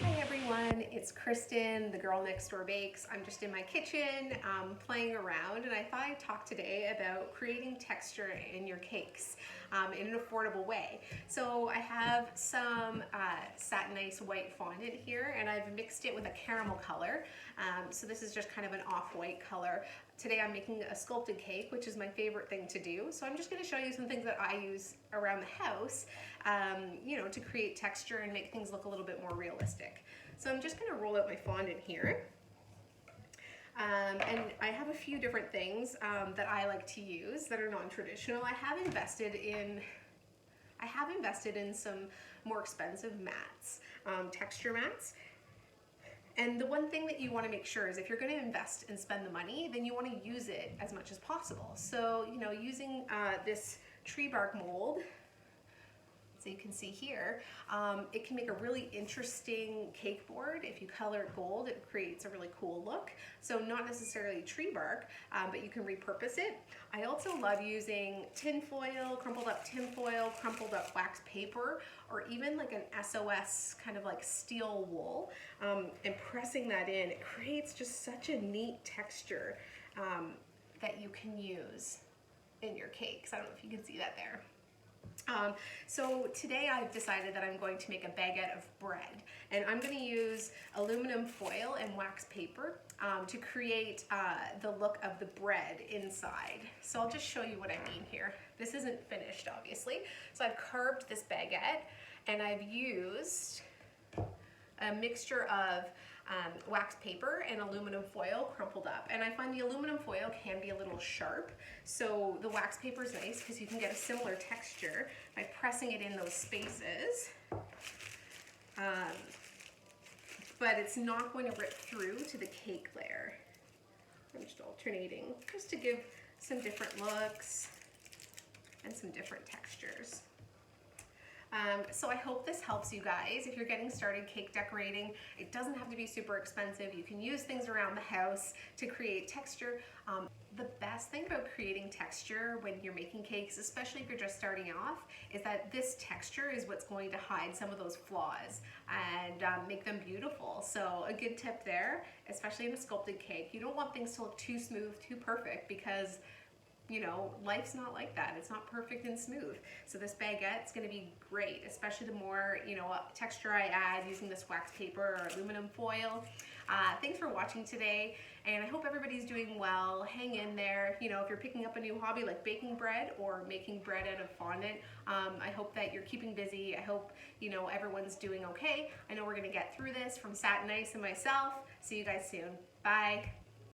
Hi everyone, it's Kristen, the girl next door bakes. I'm just in my kitchen playing around, and I thought I'd talk today about creating texture in your cakes in an affordable way. So I have some Satin Ice White Fondant here, and I've mixed it with a caramel color. So this is just kind of an off-white color. Today I'm making a sculpted cake, which is my favorite thing to do. So I'm just going to show you some things that I use around the house, to create texture and make things look a little bit more realistic. So I'm just going to roll out my fondant here. And I have a few different things that I like to use that are non-traditional. I have invested in some more expensive mats, texture mats. And the one thing that you want to make sure is if you're going to invest and spend the money, then you want to use it as much as possible. So, using this tree bark mold, so you can see here, it can make a really interesting cake board. If you color it gold, it creates a really cool look. So not necessarily tree bark, but you can repurpose it. I also love using tin foil, crumpled up wax paper, or even like an SOS kind of like steel wool, and pressing that in. It creates just such a neat texture that you can use in your cakes. I don't know if you can see that there. So today I've decided that I'm going to make a baguette of bread, and I'm going to use aluminum foil and wax paper to create the look of the bread inside. So I'll just show you what I mean here. This isn't finished, obviously. So I've carved this baguette, and I've used a mixture of wax paper and aluminum foil crumpled up. And I find the aluminum foil can be a little sharp, so the wax paper is nice because you can get a similar texture by pressing it in those spaces. But it's not going to rip through to the cake layer. I'm just alternating just to give some different looks and some different textures. So I hope this helps you guys. If you're getting started cake decorating, it doesn't have to be super expensive. You can use things around the house to create texture. The best thing about creating texture when you're making cakes, especially if you're just starting off, is that this texture is what's going to hide some of those flaws and make them beautiful. So a good tip there, especially in a sculpted cake, you don't want things to look too smooth, too perfect, because life's not like that. It's not perfect and smooth. So this baguette's gonna be great, especially the more, texture I add using this wax paper or aluminum foil. Thanks for watching today, and I hope everybody's doing well. Hang in there. If you're picking up a new hobby like baking bread or making bread out of fondant, I hope that you're keeping busy. I hope, everyone's doing okay. I know we're gonna get through this. From Satin Ice and myself. See you guys soon. Bye.